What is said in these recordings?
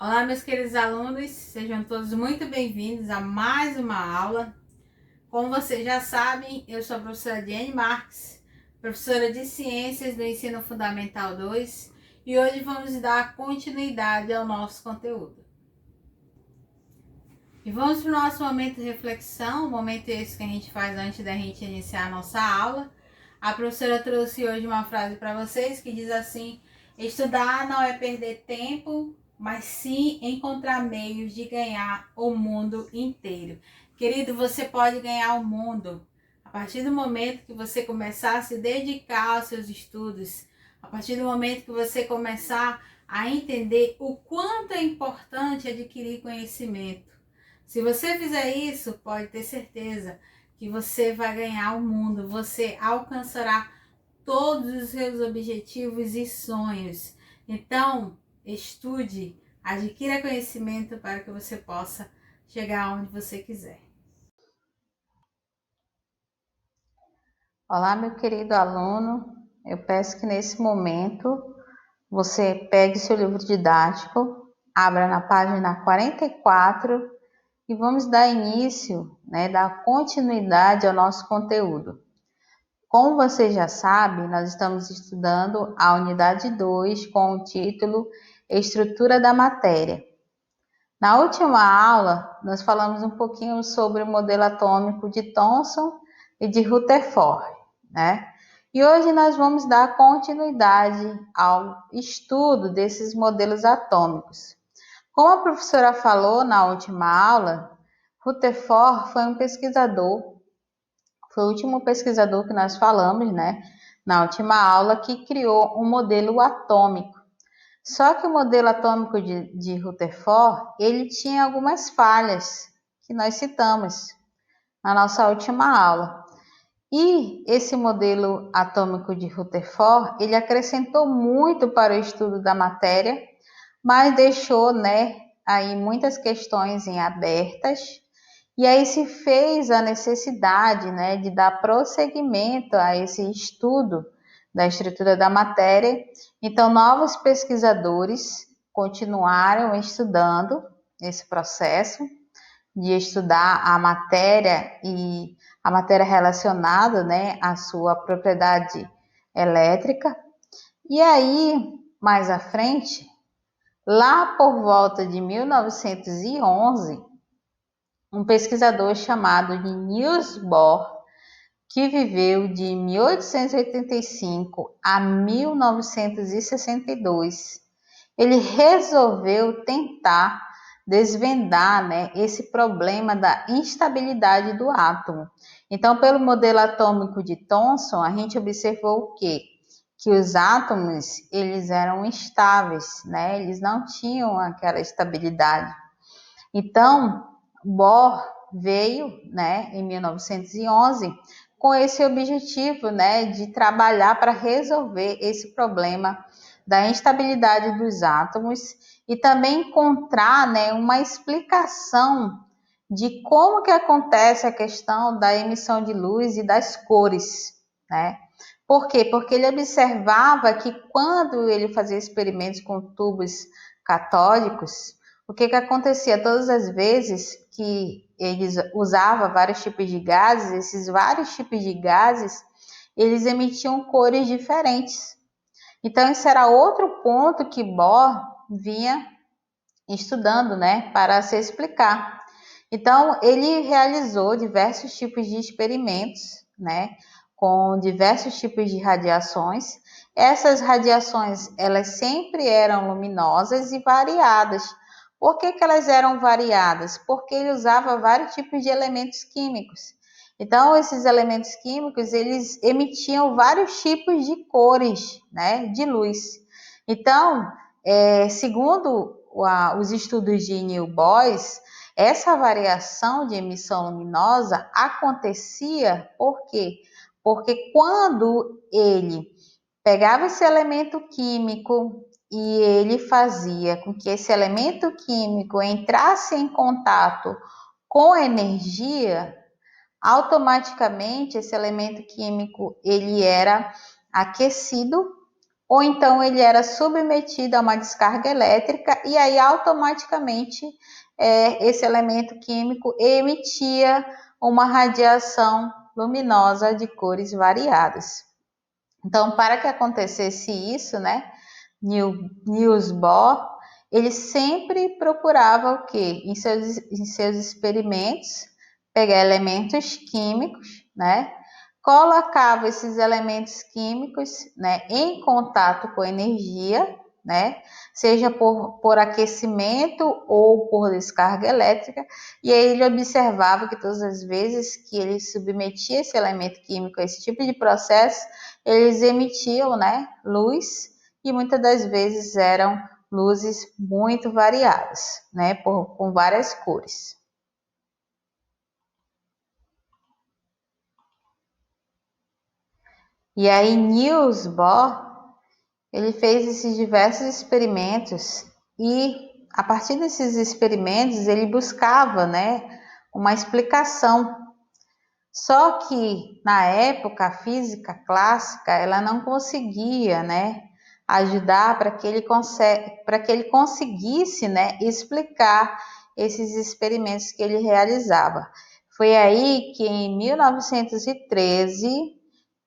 Olá, meus queridos alunos, sejam todos muito bem-vindos a mais uma aula. Como vocês já sabem, eu sou a professora Diane Marques, professora de Ciências do Ensino Fundamental 2, e hoje vamos dar continuidade ao nosso conteúdo. E vamos para o nosso momento de reflexão, o momento esse que a gente faz antes da gente iniciar a nossa aula. A professora trouxe hoje uma frase para vocês que diz assim: estudar não é perder tempo, mas sim encontrar meios de ganhar o mundo inteiro. Querido, você pode ganhar o mundo a partir do momento que você começar a se dedicar aos seus estudos, a partir do momento que você começar a entender o quanto é importante adquirir conhecimento. Se você fizer isso, pode ter certeza que você vai ganhar o mundo, você alcançará todos os seus objetivos e sonhos. Então, estude, adquira conhecimento para que você possa chegar onde você quiser. Olá, meu querido aluno, eu peço que nesse momento você pegue seu livro didático, abra na página 44 e vamos dar início, dar continuidade ao nosso conteúdo. Como você já sabe, nós estamos estudando a unidade 2 com o título Estrutura da Matéria. Na última aula, nós falamos um pouquinho sobre o modelo atômico de Thomson e de Rutherford, né? E hoje nós vamos dar continuidade ao estudo desses modelos atômicos. Como a professora falou na última aula, Rutherford foi um pesquisador, foi o último pesquisador que nós falamos, né, na última aula, que criou um modelo atômico. Só que o modelo atômico de Rutherford, ele tinha algumas falhas que nós citamos na nossa última aula. E esse modelo atômico de Rutherford, ele acrescentou muito para o estudo da matéria, mas deixou, aí muitas questões em abertas. E aí se fez a necessidade, de dar prosseguimento a esse estudo da estrutura da matéria. Então, novos pesquisadores continuaram estudando esse processo de estudar a matéria e a matéria relacionada, à sua propriedade elétrica. E aí, mais à frente, lá por volta de 1911, um pesquisador chamado de Niels Bohr, que viveu de 1885 a 1962, ele resolveu tentar desvendar, esse problema da instabilidade do átomo. Então, pelo modelo atômico de Thomson, a gente observou o quê? Que os átomos, eles eram instáveis, eles não tinham aquela estabilidade. Então, Bohr veio, em 1911, com esse objetivo, de trabalhar para resolver esse problema da instabilidade dos átomos e também encontrar, uma explicação de como que acontece a questão da emissão de luz e das cores, né? Por quê? Porque ele observava que quando ele fazia experimentos com tubos catódicos, o que acontecia? Todas as vezes que eles usavam vários tipos de gases, esses vários tipos de gases, eles emitiam cores diferentes. Então, esse era outro ponto que Bohr vinha estudando, para se explicar. Então, ele realizou diversos tipos de experimentos, com diversos tipos de radiações. Essas radiações, elas sempre eram luminosas e variadas. Por que elas eram variadas? Porque ele usava vários tipos de elementos químicos. Então, esses elementos químicos, eles emitiam vários tipos de cores, de luz. Então, segundo os estudos de Niels Bohr, essa variação de emissão luminosa acontecia por quê? Porque quando ele pegava esse elemento químico e ele fazia com que esse elemento químico entrasse em contato com a energia, automaticamente esse elemento químico ele era aquecido ou então ele era submetido a uma descarga elétrica e aí automaticamente esse elemento químico emitia uma radiação luminosa de cores variadas. Então, para que acontecesse isso, né, Niels Bohr, ele sempre procurava o quê? Em seus experimentos, pegar elementos químicos, né, colocava esses elementos químicos, né, em contato com energia, né, seja por aquecimento ou por descarga elétrica, e aí ele observava que todas as vezes que ele submetia esse elemento químico a esse tipo de processo, eles emitiam, né, luz, e muitas das vezes eram luzes muito variadas, né, com várias cores. E aí Niels Bohr, ele fez esses diversos experimentos e a partir desses experimentos ele buscava, né, uma explicação. Só que na época a física clássica ela não conseguia, né, ajudar para que ele conseguisse, né, explicar esses experimentos que ele realizava. Foi aí que em 1913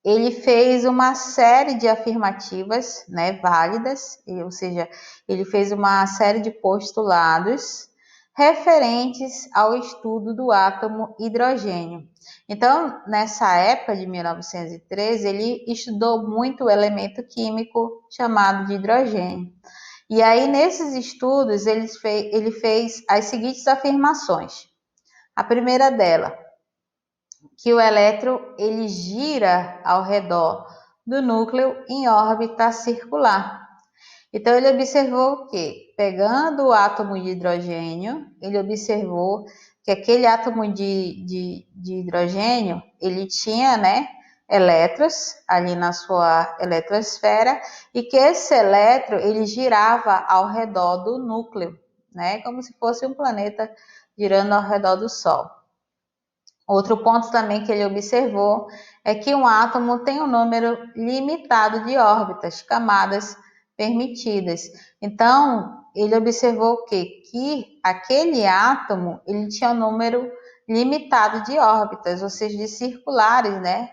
ele fez uma série de afirmativas, né, válidas, ou seja, ele fez uma série de postulados referentes ao estudo do átomo hidrogênio. Então, nessa época de 1913, ele estudou muito o elemento químico chamado de hidrogênio. E aí, nesses estudos, ele fez as seguintes afirmações. A primeira dela, que o elétron ele gira ao redor do núcleo em órbita circular. Então ele observou que, pegando o átomo de hidrogênio, ele observou que aquele átomo de hidrogênio, ele tinha, né, elétrons ali na sua eletrosfera e que esse elétron ele girava ao redor do núcleo, né, como se fosse um planeta girando ao redor do Sol. Outro ponto também que ele observou é que um átomo tem um número limitado de órbitas, camadas permitidas. Então, ele observou o quê? Que aquele átomo ele tinha um número limitado de órbitas, ou seja, de circulares, né,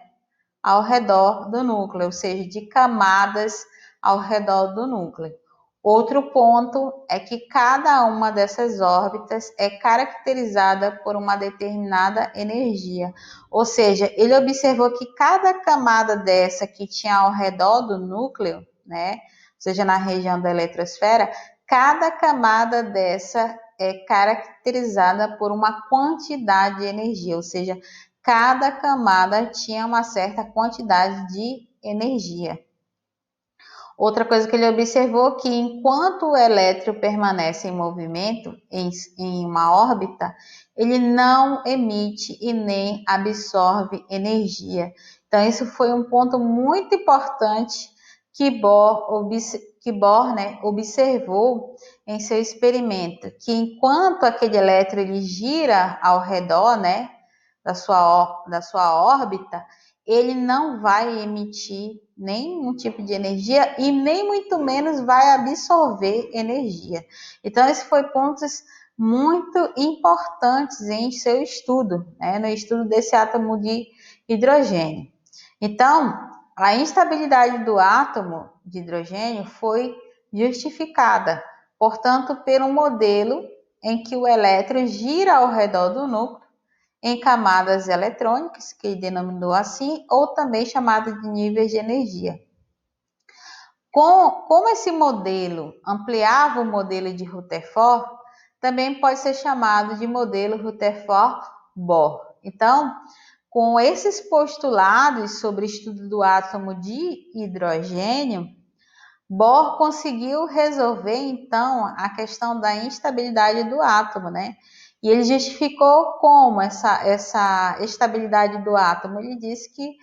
ao redor do núcleo, ou seja, de camadas ao redor do núcleo. Outro ponto é que cada uma dessas órbitas é caracterizada por uma determinada energia. Ou seja, ele observou que cada camada dessa que tinha ao redor do núcleo, né, ou seja, na região da eletrosfera, cada camada dessa é caracterizada por uma quantidade de energia, ou seja, cada camada tinha uma certa quantidade de energia. Outra coisa que ele observou que enquanto o elétron permanece em movimento em uma órbita, ele não emite e nem absorve energia. Então, isso foi um ponto muito importante que Bohr, né, observou em seu experimento, que enquanto aquele elétron ele gira ao redor, né, da sua órbita, ele não vai emitir nenhum tipo de energia e nem muito menos vai absorver energia. Então, esse foi pontos muito importantes em seu estudo, né, no estudo desse átomo de hidrogênio. Então, a instabilidade do átomo de hidrogênio foi justificada, portanto, por um modelo em que o elétron gira ao redor do núcleo em camadas eletrônicas, que ele denominou assim, ou também chamada de níveis de energia. Como esse modelo ampliava o modelo de Rutherford, também pode ser chamado de modelo Rutherford-Bohr. Então, com esses postulados sobre o estudo do átomo de hidrogênio, Bohr conseguiu resolver, então, a questão da instabilidade do átomo, né? E ele justificou como essa estabilidade do átomo. Ele disse que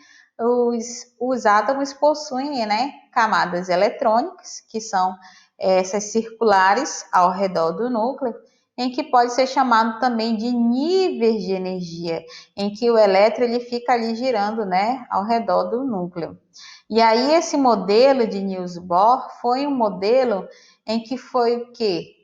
os átomos possuem, né, camadas eletrônicas, que são essas circulares ao redor do núcleo, em que pode ser chamado também de níveis de energia, em que o elétron ele fica ali girando, né, ao redor do núcleo. E aí esse modelo de Niels Bohr foi um modelo em que foi o quê?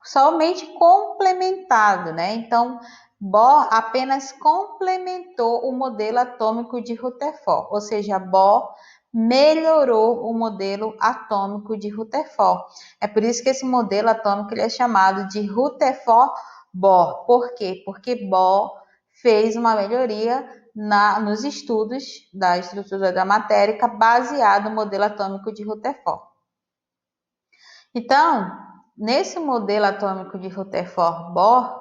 Somente complementado, né? Então, Bohr apenas complementou o modelo atômico de Rutherford, ou seja, Bohr melhorou o modelo atômico de Rutherford. É por isso que esse modelo atômico ele é chamado de Rutherford-Bohr. Por quê? Porque Bohr fez uma melhoria nos estudos da estrutura da matéria baseado no modelo atômico de Rutherford. Então, nesse modelo atômico de Rutherford-Bohr,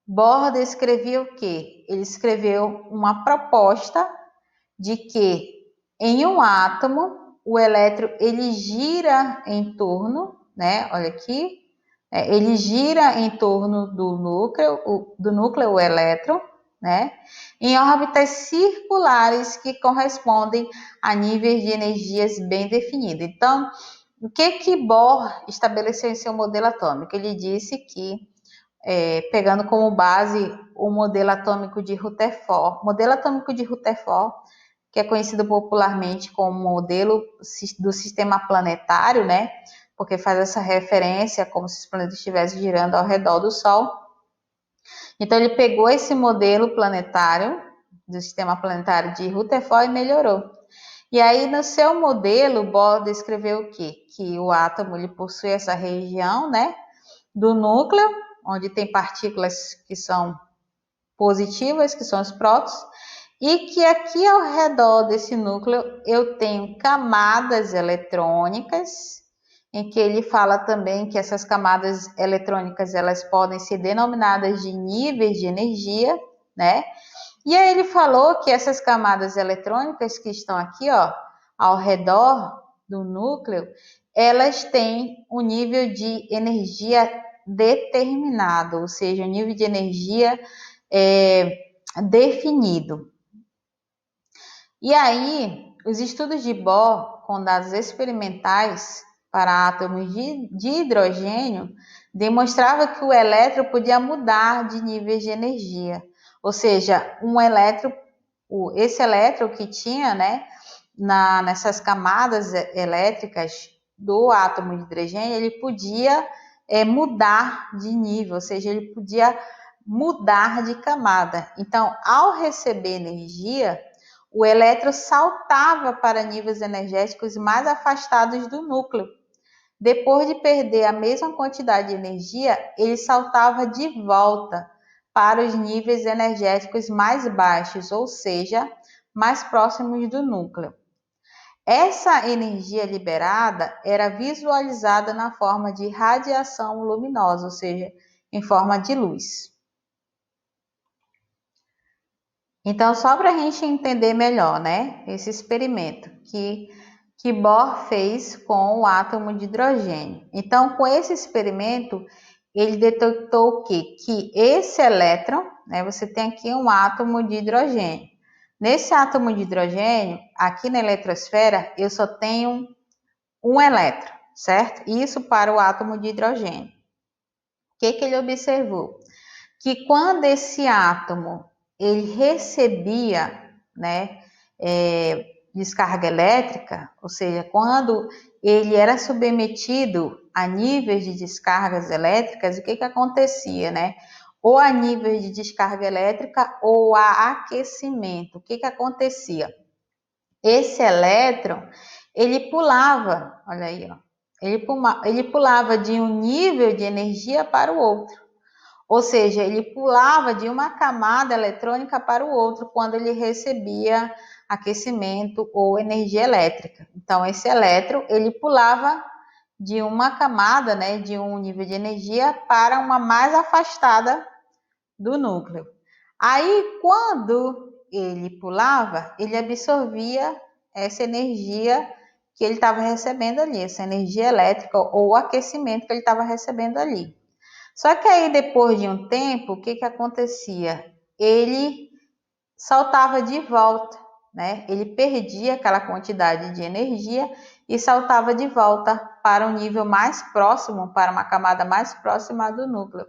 Bohr descreveu o quê? Ele escreveu uma proposta de que em um átomo o elétron ele gira em torno, né? Olha aqui, ele gira em torno do núcleo o elétron, né? Em órbitas circulares que correspondem a níveis de energias bem definidos. Então, o que Bohr estabeleceu em seu modelo atômico? Ele disse que, pegando como base o modelo atômico de Rutherford, que é conhecido popularmente como modelo do sistema planetário, né? Porque faz essa referência como se os planetas estivessem girando ao redor do Sol. Então, ele pegou esse modelo planetário, do sistema planetário de Rutherford, e melhorou. E aí, no seu modelo, Bohr descreveu o quê? Que o átomo ele possui essa região, né, do núcleo, onde tem partículas que são positivas, que são os prótons, e que aqui ao redor desse núcleo eu tenho camadas eletrônicas, em que ele fala também que essas camadas eletrônicas elas podem ser denominadas de níveis de energia, né? E aí ele falou que essas camadas eletrônicas que estão aqui, ó, ao redor do núcleo, elas têm um nível de energia determinado, ou seja, um nível de energia definido. E aí, os estudos de Bohr com dados experimentais para átomos de hidrogênio demonstrava que o elétron podia mudar de níveis de energia. Ou seja, esse elétron que tinha, né, nessas camadas elétricas do átomo de hidrogênio, ele podia mudar de nível, ou seja, ele podia mudar de camada. Então, ao receber energia, o elétron saltava para níveis energéticos mais afastados do núcleo. Depois de perder a mesma quantidade de energia, ele saltava de volta para os níveis energéticos mais baixos, ou seja, mais próximos do núcleo. Essa energia liberada era visualizada na forma de radiação luminosa, ou seja, em forma de luz. Então, só para a gente entender melhor, né, esse experimento que Bohr fez com o átomo de hidrogênio. Então, com esse experimento, ele detectou o quê? Que esse elétron, né, você tem aqui um átomo de hidrogênio. Nesse átomo de hidrogênio, aqui na eletrosfera, eu só tenho um elétron, certo? Isso para o átomo de hidrogênio. O que ele observou? Que quando esse átomo ele recebia, né, descarga elétrica, ou seja, quando ele era submetido a níveis de descargas elétricas, o que acontecia, né? Ou a níveis de descarga elétrica ou a aquecimento. O que acontecia? Esse elétron, ele pulava, olha aí, ó, ele pulava de um nível de energia para o outro. Ou seja, ele pulava de uma camada eletrônica para o outro quando ele recebia aquecimento ou energia elétrica. Então, esse elétron, ele pulava de uma camada, né, de um nível de energia para uma mais afastada do núcleo. Aí, quando ele pulava, ele absorvia essa energia que ele estava recebendo ali, essa energia elétrica ou aquecimento que ele estava recebendo ali. Só que aí, depois de um tempo, o que acontecia? Ele saltava de volta, né, ele perdia aquela quantidade de energia e saltava de volta para um nível mais próximo, para uma camada mais próxima do núcleo.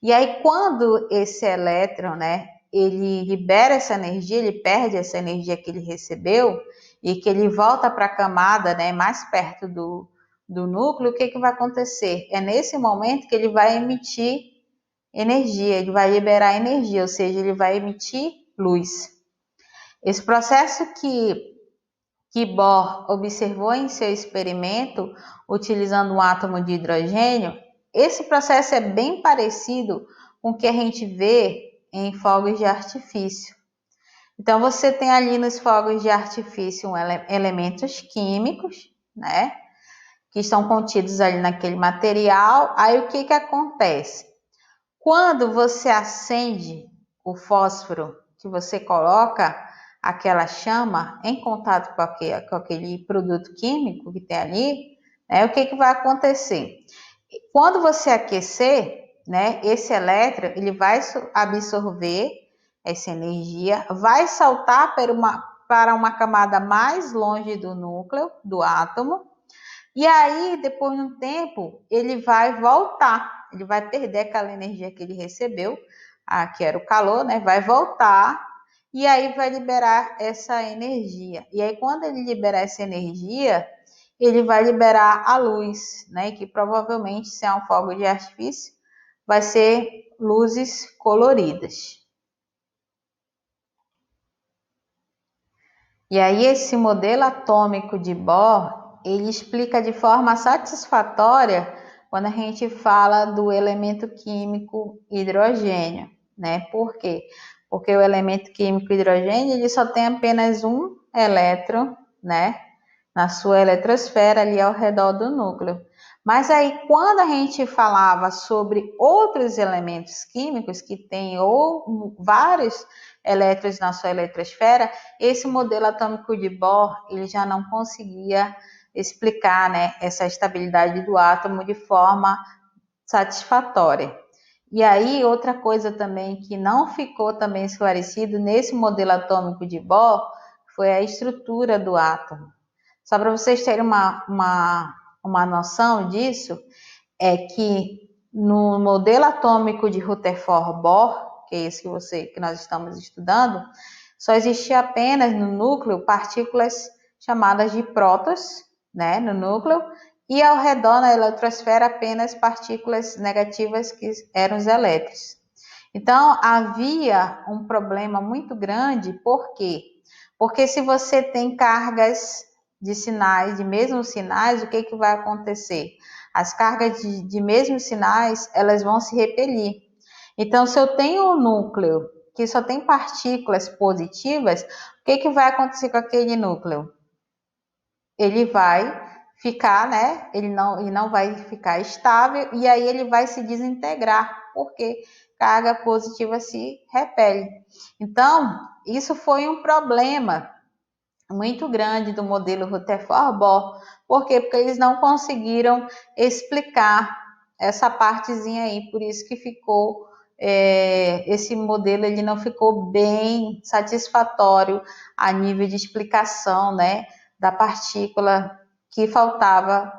E aí, quando esse elétron, né, ele libera essa energia, ele perde essa energia que ele recebeu e que ele volta para a camada, né, mais perto do núcleo, o que vai acontecer? É nesse momento que ele vai emitir energia, ele vai liberar energia, ou seja, ele vai emitir luz. Esse processo que Bohr observou em seu experimento, utilizando um átomo de hidrogênio, esse processo é bem parecido com o que a gente vê em fogos de artifício. Então, você tem ali nos fogos de artifício elementos químicos, né, que estão contidos ali naquele material. Aí, o que acontece? Quando você acende o fósforo, que você coloca aquela chama em contato com aquele produto químico que tem ali, né, o que vai acontecer? Quando você aquecer, né, esse elétron ele vai absorver essa energia, vai saltar para uma camada mais longe do núcleo, do átomo, e aí, depois de um tempo, ele vai voltar, ele vai perder aquela energia que ele recebeu, que era o calor, né? Vai voltar e aí vai liberar essa energia. E aí, quando ele liberar essa energia, ele vai liberar a luz, né? Que provavelmente, se é um fogo de artifício, vai ser luzes coloridas. E aí, esse modelo atômico de Bohr, ele explica de forma satisfatória quando a gente fala do elemento químico hidrogênio, né? Por quê? Porque o elemento químico hidrogênio, ele só tem apenas um elétron, né? Na sua eletrosfera ali ao redor do núcleo. Mas aí, quando a gente falava sobre outros elementos químicos que têm vários elétrons na sua eletrosfera, esse modelo atômico de Bohr ele já não conseguia explicar, né, essa estabilidade do átomo de forma satisfatória. E aí, outra coisa também que não ficou também esclarecido nesse modelo atômico de Bohr foi a estrutura do átomo. Só para vocês terem uma noção disso, é que no modelo atômico de Rutherford-Bohr, que é esse que nós estamos estudando, só existia apenas no núcleo partículas chamadas de prótons, né, no núcleo, e ao redor na eletrosfera apenas partículas negativas que eram os elétrons. Então, havia um problema muito grande, por quê? Porque se você tem cargas de sinais, de mesmos sinais, o que vai acontecer? As cargas de mesmos sinais, elas vão se repelir. Então, se eu tenho um núcleo que só tem partículas positivas, o que vai acontecer com aquele núcleo? Ele vai ficar, né? Ele não vai ficar estável e aí ele vai se desintegrar, porque carga positiva se repele. Então, isso foi um problema muito grande do modelo Rutherford-Bohr. Por quê? Porque eles não conseguiram explicar essa partezinha aí, por isso que ficou esse modelo ele não ficou bem satisfatório a nível de explicação, né, da partícula que faltava,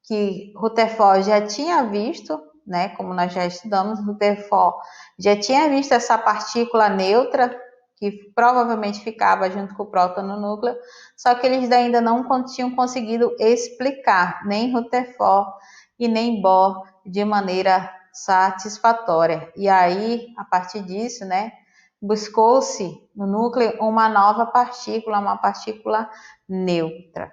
que Rutherford já tinha visto, né, como nós já estudamos, Rutherford já tinha visto essa partícula neutra que provavelmente ficava junto com o próton no núcleo, só que eles ainda não tinham conseguido explicar, nem Rutherford e nem Bohr, de maneira satisfatória. E aí, a partir disso, né, buscou-se no núcleo uma nova partícula, uma partícula neutra.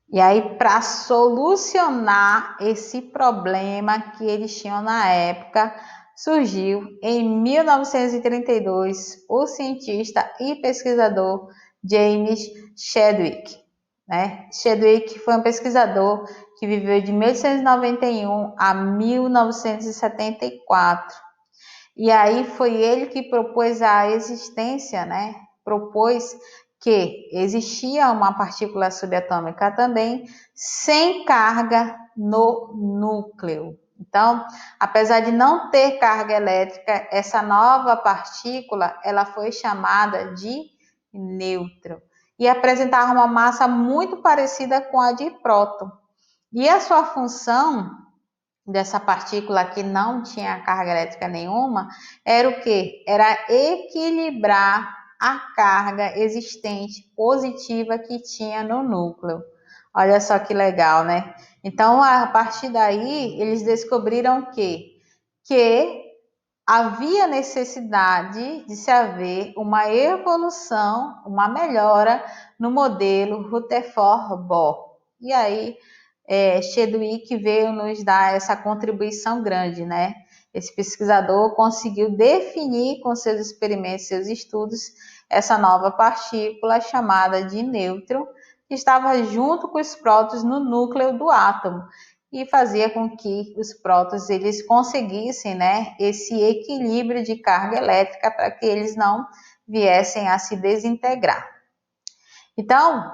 E aí, para solucionar esse problema que eles tinham na época, surgiu em 1932 o cientista e pesquisador James Chadwick. Né? Chadwick foi um pesquisador que viveu de 1891 a 1974. E aí foi ele que propôs a existência, né? Propôs que existia uma partícula subatômica também sem carga no núcleo. Então, apesar de não ter carga elétrica, essa nova partícula, ela foi chamada de nêutron e apresentava uma massa muito parecida com a de próton. E a sua função dessa partícula que não tinha carga elétrica nenhuma era o quê? Era equilibrar a carga existente positiva que tinha no núcleo. Olha só que legal, né? Então, a partir daí, eles descobriram que havia necessidade de se haver uma evolução, uma melhora no modelo Rutherford-Bohr. E aí, Chadwick veio nos dar essa contribuição grande, né? Esse pesquisador conseguiu definir com seus experimentos, seus estudos, essa nova partícula chamada de nêutron, que estava junto com os prótons no núcleo do átomo e fazia com que os prótons eles conseguissem, né, esse equilíbrio de carga elétrica para que eles não viessem a se desintegrar. Então,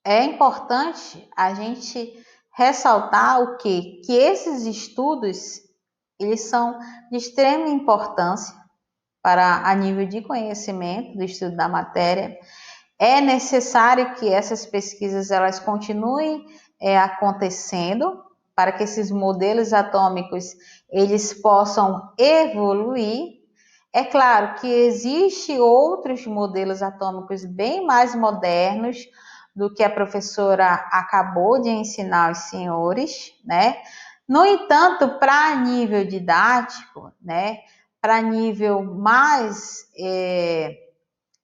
é importante a gente ressaltar o quê? Que esses estudos eles são de extrema importância para a nível de conhecimento do estudo da matéria. É necessário que essas pesquisas elas continuem acontecendo para que esses modelos atômicos eles possam evoluir. É claro que existem outros modelos atômicos bem mais modernos do que a professora acabou de ensinar aos senhores, né? No entanto, para nível didático, né? Para nível mais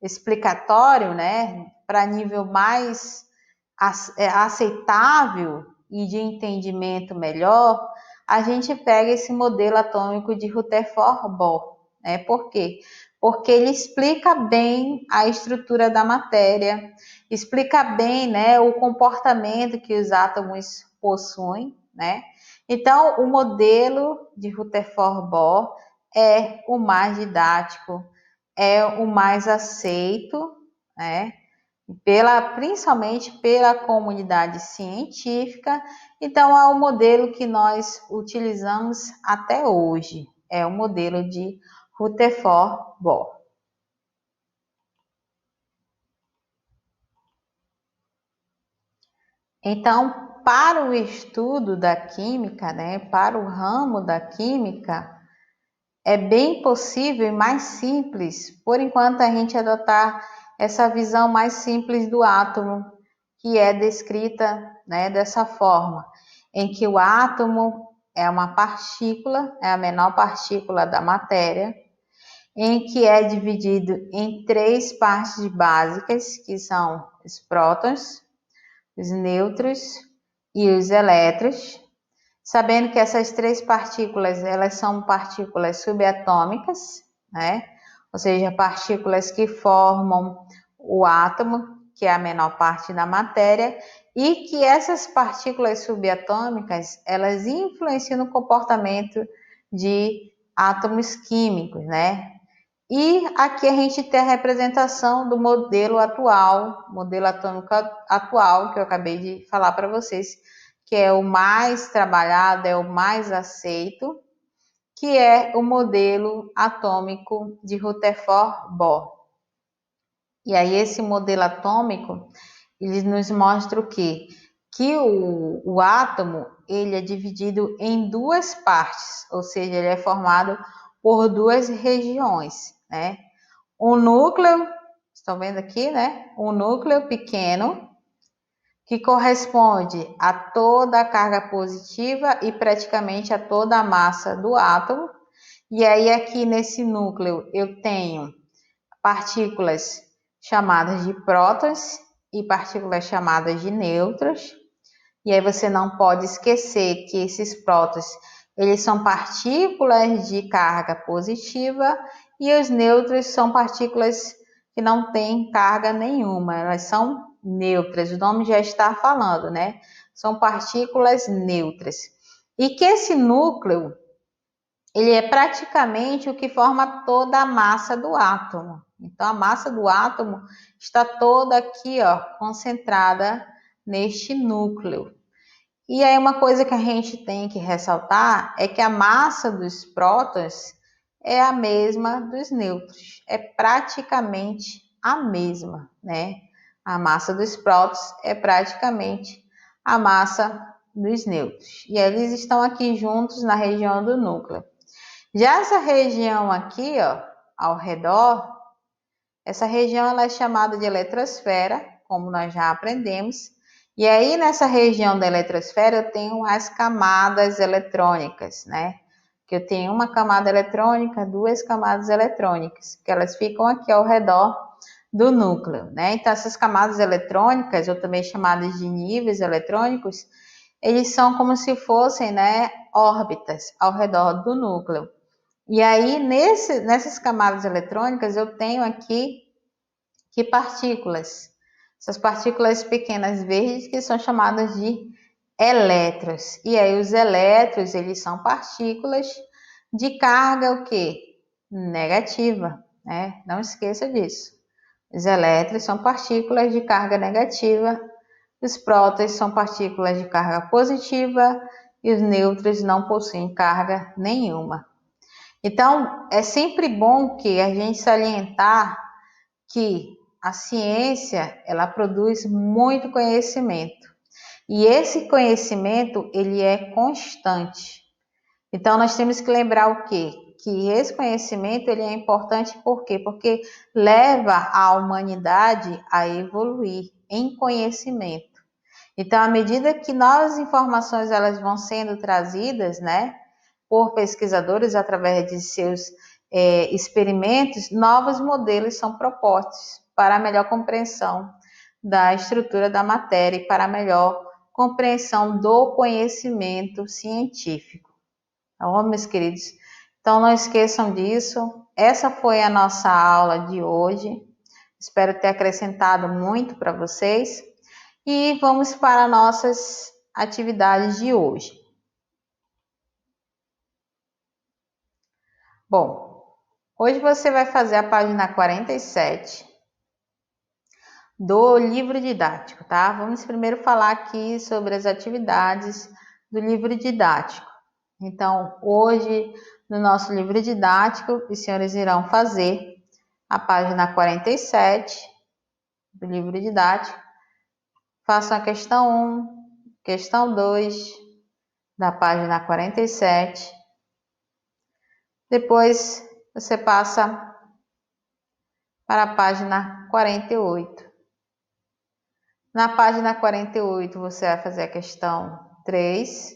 explicatório, né? Para nível mais aceitável e de entendimento melhor, a gente pega esse modelo atômico de Rutherford-Bohr, né? Por quê? Porque ele explica bem a estrutura da matéria, explica bem, né, o comportamento que os átomos possuem, né? Então, o modelo de Rutherford-Bohr é o mais didático, é o mais aceito, né? Principalmente pela comunidade científica. Então, é o modelo que nós utilizamos até hoje, é o modelo de Rutherford-Bohr. Então, para o estudo da química, né, para o ramo da química, é bem possível e mais simples, por enquanto, a gente adotar essa visão mais simples do átomo, que é descrita, né, dessa forma, em que o átomo é uma partícula, é a menor partícula da matéria, em que é dividido em 3 partes básicas, que são os prótons, os nêutrons e os elétrons, sabendo que essas 3 partículas, elas são partículas subatômicas, né? Ou seja, partículas que formam o átomo, que é a menor parte da matéria, e que essas partículas subatômicas, elas influenciam no comportamento de átomos químicos, né? E aqui a gente tem a representação do modelo atômico atual, que eu acabei de falar para vocês, que é o mais trabalhado, é o mais aceito, que é o modelo atômico de Rutherford-Bohr. E aí esse modelo atômico, ele nos mostra o quê? Que o átomo, ele é dividido em 2 partes, ou seja, ele é formado por 2 regiões, né? Um núcleo, estão vendo aqui, né? Um núcleo pequeno, que corresponde a toda a carga positiva e praticamente a toda a massa do átomo. E aí aqui nesse núcleo eu tenho partículas chamadas de prótons e partículas chamadas de nêutrons. E aí você não pode esquecer que esses prótons, eles são partículas de carga positiva e os nêutrons são partículas que não têm carga nenhuma, elas são neutras, o nome já está falando, né? São partículas neutras. E que esse núcleo, ele é praticamente o que forma toda a massa do átomo. Então, a massa do átomo está toda aqui, ó, concentrada neste núcleo. E aí uma coisa que a gente tem que ressaltar é que a massa dos prótons é a mesma dos nêutrons, é praticamente a mesma, né? A massa dos prótons é praticamente a massa dos nêutrons. E eles estão aqui juntos na região do núcleo. Já essa região aqui, ó, ao redor, essa região ela é chamada de eletrosfera, como nós já aprendemos. E aí, nessa região da eletrosfera, eu tenho as camadas eletrônicas, né? Que eu tenho uma camada eletrônica, duas camadas eletrônicas, que elas ficam aqui ao redor do núcleo, né? Então, essas camadas eletrônicas, ou também chamadas de níveis eletrônicos, eles são como se fossem, né, órbitas ao redor do núcleo. E aí, nessas camadas eletrônicas, eu tenho aqui que partículas. Essas partículas pequenas verdes que são chamadas de elétrons. E aí os elétrons, eles são partículas de carga o quê? Negativa, né? Não esqueça disso. Os elétrons são partículas de carga negativa, os prótons são partículas de carga positiva e os nêutrons não possuem carga nenhuma. Então, é sempre bom que a gente salientar que a ciência, ela produz muito conhecimento. E esse conhecimento, ele é constante. Então, nós temos que lembrar o quê? Que esse conhecimento, ele é importante por quê? Porque leva a humanidade a evoluir em conhecimento. Então, à medida que novas informações elas vão sendo trazidas, né, por pesquisadores através de seus experimentos, novos modelos são propostos para a melhor compreensão da estrutura da matéria e para a melhor compreensão do conhecimento científico. Tá bom, meus queridos? Então, não esqueçam disso. Essa foi a nossa aula de hoje. Espero ter acrescentado muito para vocês. E vamos para nossas atividades de hoje. Bom, hoje você vai fazer a página 47 do livro didático, tá? Vamos primeiro falar aqui sobre as atividades do livro didático. Então, hoje, no nosso livro didático, os senhores irão fazer a página 47 do livro didático. Façam a questão 1, questão 2 da página 47. Depois, você passa para a página 48. Na página 48, você vai fazer a questão 3,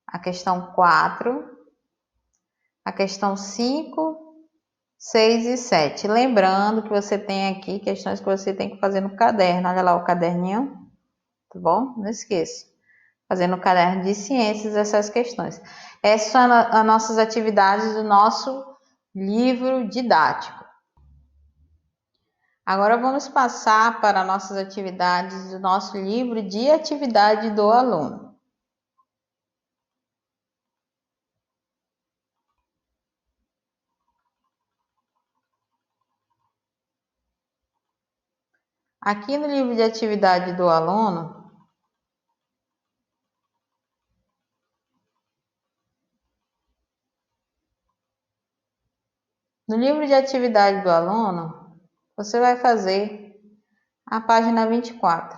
a questão 4, a questão 5, 6 e 7. Lembrando que você tem aqui questões que você tem que fazer no caderno. Olha lá o caderninho, tá bom? Não esqueça. Fazer no caderno de ciências essas questões. Essas são as nossas atividades do nosso livro didático. Agora vamos passar para nossas atividades do nosso livro de atividade do aluno. Aqui no livro de atividade do aluno, você vai fazer a página 24.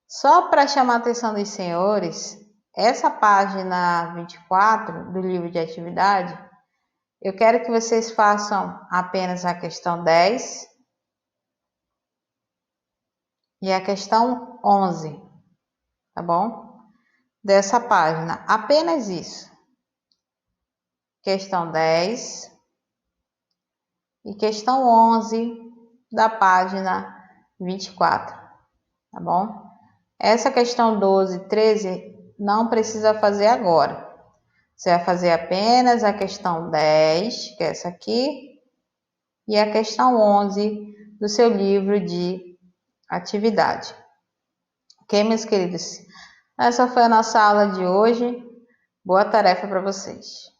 Só para chamar a atenção dos senhores, essa página 24 do livro de atividade, eu quero que vocês façam apenas a questão 10 e a questão 11, tá bom? Dessa página, apenas isso. Questão 10 e questão 11 da página 24, tá bom? Essa questão 12 e 13 não precisa fazer agora. Você vai fazer apenas a questão 10, que é essa aqui, e a questão 11 do seu livro de atividade. Ok, meus queridos? Essa foi a nossa aula de hoje. Boa tarefa para vocês.